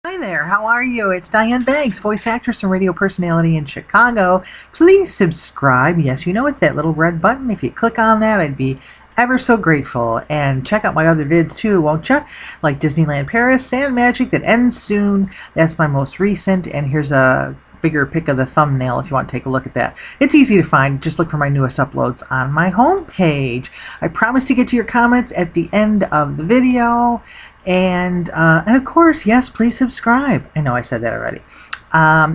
Hi there, how are you? It's Diane Banks, voice actress and radio personality in Chicago. Please subscribe. Yes, you know it's that little red button. If you click on that, I'd be ever so grateful. And check out my other vids too, won't you? Like Disneyland Paris, Sand Magic that ends soon. That's my most recent. And here's a bigger pic of the thumbnail if you want to take a look at that. It's easy to find. Just look for my newest uploads on my homepage. I promise to get to your comments at the end of the video. And of course, yes, please subscribe. I know I said that already.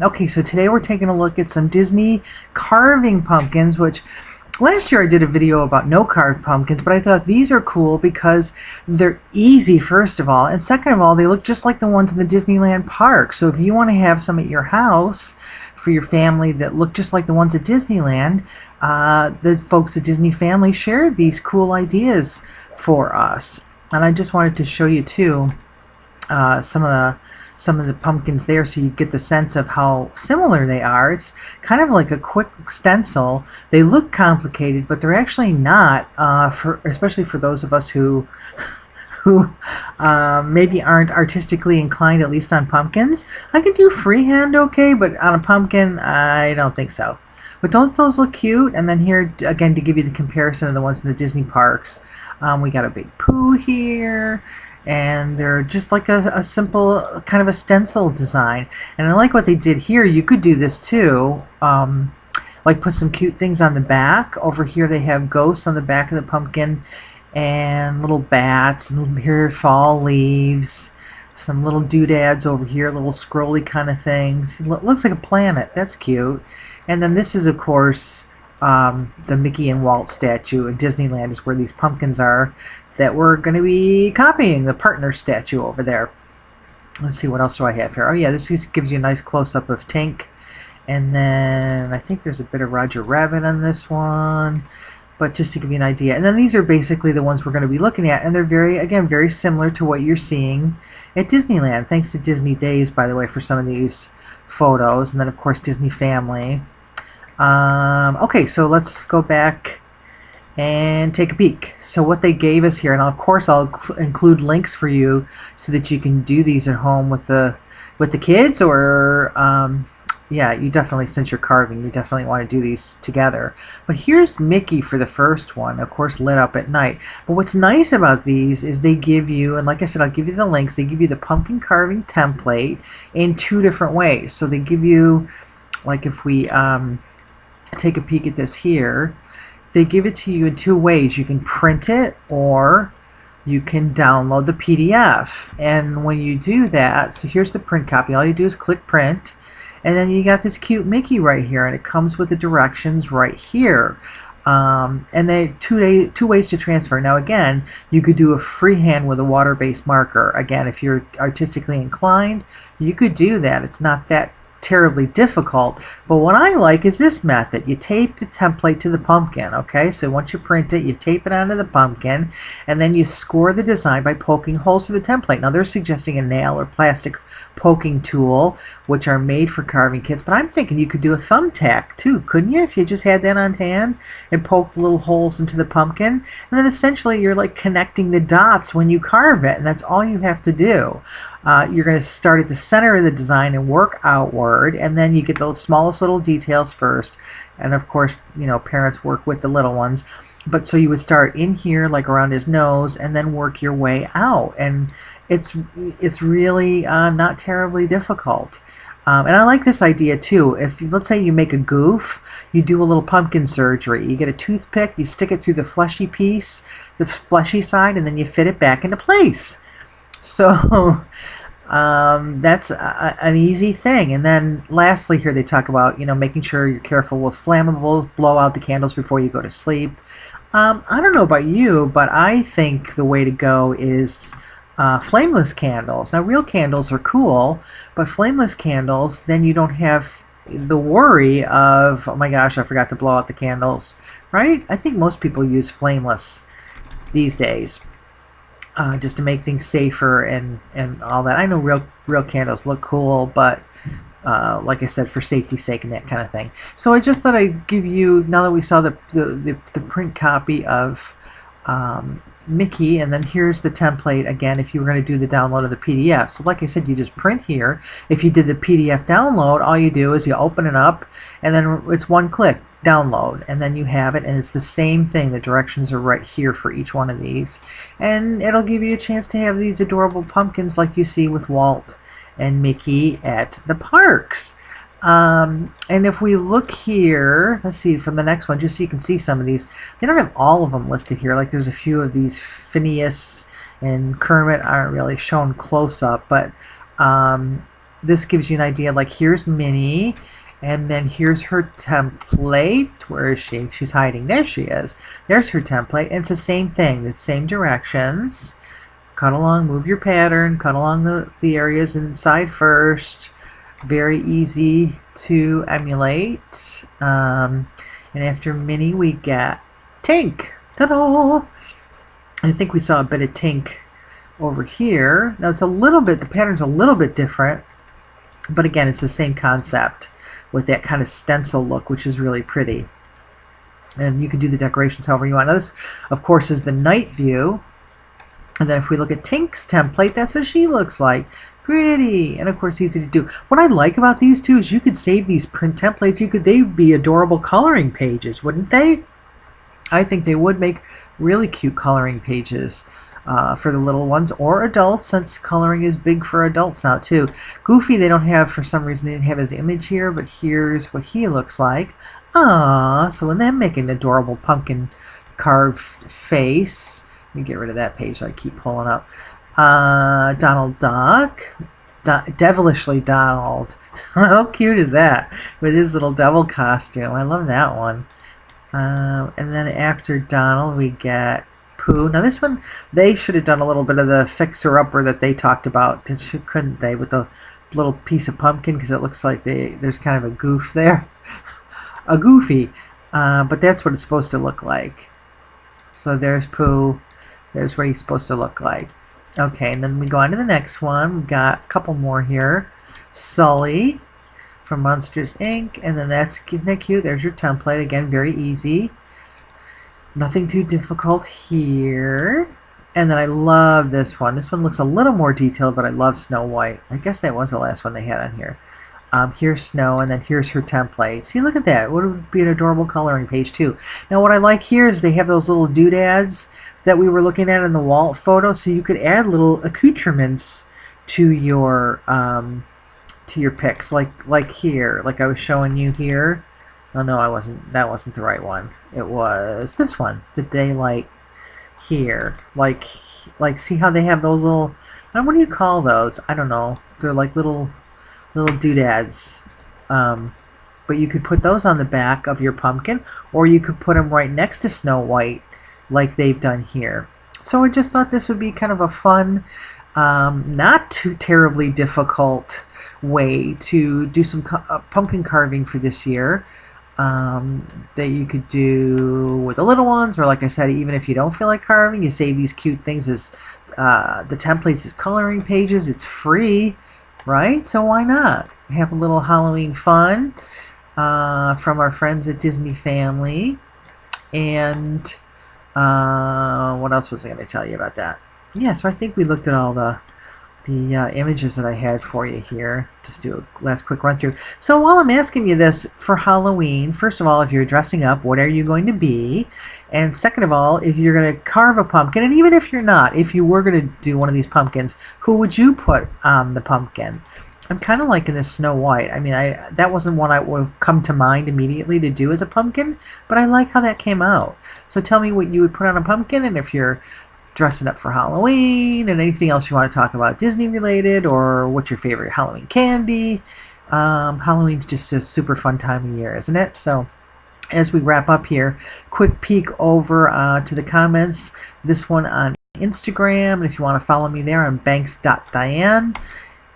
Okay, so today we're taking a look at some Disney carving pumpkins, which last year I did a video about no carved pumpkins, but I thought these are cool because they're easy, first of all, and second of all, they look just like the ones in the Disneyland park. So if you want to have some at your house for your family that look just like the ones at Disneyland, the folks at Disney Family shared these cool ideas for us. And I just wanted to show you too some of the pumpkins there, so you get the sense of how similar they are. It's kind of like a quick stencil. They look complicated, but they're actually not. Especially for those of us who maybe aren't artistically inclined, at least on pumpkins. I can do freehand okay, but on a pumpkin, I don't think so. But don't those look cute? And then here again to give you the comparison of the ones in the Disney parks. We got a big Pooh here, and they're just like a simple kind of a stencil design. And I like what they did here. You could do this too, like put some cute things on the back. Over here they have ghosts on the back of the pumpkin and little bats, and here fall leaves, some little doodads over here, little scrolly kind of things. It looks like a planet. That's cute. And then this is, of course, the Mickey and Walt statue in Disneyland is where these pumpkins are that we're going to be copying, the partner statue over there. Let's see, what else do I have here? Oh yeah, this just gives you a nice close-up of Tink. And then I think there's a bit of Roger Rabbit on this one, but just to give you an idea. And then these are basically the ones we're going to be looking at, and they're very similar to what you're seeing at Disneyland. Thanks to Disney Days, by the way, for some of these photos. And then of course Disney Family. Okay, so let's go back and take a peek. So what they gave us here, and of course I'll include links for you so that you can do these at home with the kids, or yeah, you definitely, since you're carving, you definitely want to do these together. But here's Mickey for the first one, of course lit up at night. But what's nice about these is they give you, and like I said, I'll give you the links, they give you the pumpkin carving template in two different ways. So they give you, like if we take a peek at this here, they give it to you in two ways. You can print it or you can download the PDF. And when you do that, so here's the print copy. All you do is click print, and then you got this cute Mickey right here, and it comes with the directions right here. And they two ways to transfer. Now again, you could do a freehand with a water-based marker. Again, if you're artistically inclined, you could do that. It's not that terribly difficult, but what I like is this method. You tape the template to the pumpkin, okay? So once you print it, you tape it onto the pumpkin, and then you score the design by poking holes through the template. Now they're suggesting a nail or plastic poking tool, which are made for carving kits, but I'm thinking you could do a thumbtack too, couldn't you, if you just had that on hand and poke the little holes into the pumpkin? And then essentially you're like connecting the dots when you carve it, and that's all you have to do. You're going to start at the center of the design and work outward, and then you get the smallest little details first. And of course, you know, parents work with the little ones. But so you would start in here, like around his nose, and then work your way out. And it's really not terribly difficult. And I like this idea too. If, let's say you make a goof, you do a little pumpkin surgery. You get a toothpick, you stick it through the fleshy piece, the fleshy side, and then you fit it back into place. So that's an easy thing. And then lastly here they talk about, you know, making sure you're careful with flammables, blow out the candles before you go to sleep. I don't know about you, but I think the way to go is flameless candles. Now real candles are cool, but flameless candles, then you don't have the worry of, oh my gosh, I forgot to blow out the candles, right? I think most people use flameless these days. Just to make things safer and all that. I know real candles look cool, but like I said, for safety's sake and that kind of thing. So I just thought I'd give you, now that we saw the print copy of Mickey, and then here's the template again if you were going to do the download of the PDF. So like I said, you just print here. If you did the PDF download, all you do is you open it up, and then it's one click, download, and then you have it, and it's the same thing. The directions are right here for each one of these, and it'll give you a chance to have these adorable pumpkins like you see with Walt and Mickey at the parks. And if we look here, let's see from the next one, just so you can see some of these. They don't have all of them listed here. Like there's a few of these. Phineas and Kermit aren't really shown close up, but this gives you an idea. Like here's Minnie, and then here's her template. Where is she? She's hiding. There she is. There's her template, and it's the same thing. The same directions. Cut along, move your pattern, cut along the areas inside first. Very easy to emulate. And after Minnie we get Tink. Ta-da! I think we saw a bit of Tink over here. Now it's a little bit, the pattern's a little bit different, but again it's the same concept with that kind of stencil look, which is really pretty. And you can do the decorations however you want. Now this, of course, is the night view. And then if we look at Tink's template, that's what she looks like. Pretty, and of course easy to do. What I like about these two is you could save these print templates. They'd be adorable coloring pages, wouldn't they? I think they would make really cute coloring pages for the little ones or adults, since coloring is big for adults now too. Goofy, they don't have, for some reason, they didn't have his image here, but here's what he looks like. Ah, so when they make an adorable pumpkin carved face. Let me get rid of that page that I keep pulling up. Donald Duck, Devilishly Donald. How cute is that? With his little devil costume. I love that one. And then after Donald, we get Pooh. Now this one, they should have done a little bit of the fixer-upper that they talked about, couldn't they? With the little piece of pumpkin, because it looks like there's kind of a goof there. A Goofy. But that's what it's supposed to look like. So there's Pooh. There's what he's supposed to look like. Okay, and then we go on to the next one. We've got a couple more here. Sully from Monsters, Inc. And then isn't that cute? There's your template. Again, very easy. Nothing too difficult here. And then I love this one. This one looks a little more detailed, but I love Snow White. I guess that was the last one they had on here. Here's Snow, and then here's her template. See, look at that. What would be an adorable coloring page, too. Now, what I like here is they have those little doodads that we were looking at in the Walt photo, so you could add little accoutrements to your pics, like here, like I was showing you here. Oh no, I wasn't. That wasn't the right one. It was this one, the daylight here. Like see how they have those little. What do you call those? I don't know. They're like little doodads. But you could put those on the back of your pumpkin, or you could put them right next to Snow White, like they've done here. So I just thought this would be kind of a fun, not too terribly difficult way to do some pumpkin carving for this year, that you could do with the little ones, or like I said, even if you don't feel like carving, you save these cute things as the templates as coloring pages. It's free, right? So why not have a little Halloween fun from our friends at Disney Family. And what else was I going to tell you about that? Yeah, so I think we looked at all the images that I had for you here. Just do a last quick run through. So while I'm asking you this for Halloween, first of all, if you're dressing up, what are you going to be? And second of all, if you're going to carve a pumpkin, and even if you're not, if you were going to do one of these pumpkins, who would you put on the pumpkin? I'm kind of liking this Snow White. I mean, that wasn't one I would have come to mind immediately to do as a pumpkin, but I like how that came out. So tell me what you would put on a pumpkin, and if you're dressing up for Halloween, and anything else you want to talk about Disney related, or what's your favorite Halloween candy. Halloween's just a super fun time of year, isn't it? So as we wrap up here, quick peek over to the comments. This one on Instagram, and if you want to follow me there, I'm banks.diane.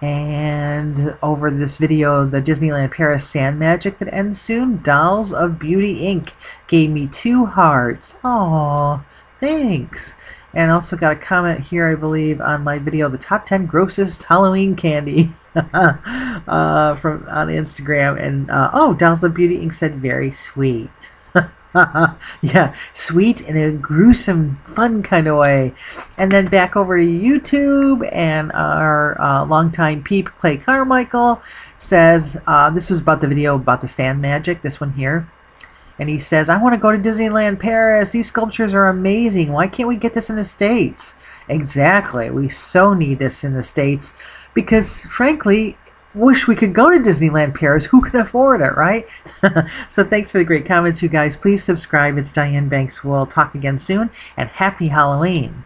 And over this video, the Disneyland Paris Sand Magic that ends soon, Dolls of Beauty Inc. gave me 2 hearts. Aww, thanks. And also got a comment here, I believe, on my video, the top 10 grossest Halloween candy from on Instagram. And oh, Dolls of Beauty Inc. said very sweet. Yeah, sweet in a gruesome, fun kind of way. And then back over to YouTube, and our longtime peep, Clay Carmichael, says this was about the video about the stand magic, this one here. And he says, I want to go to Disneyland Paris. These sculptures are amazing. Why can't we get this in the States? Exactly. We so need this in the States because, frankly, wish we could go to Disneyland Paris. Who can afford it, right? So thanks for the great comments, you guys. Please subscribe. It's Diane Banks. We'll talk again soon. And happy Halloween.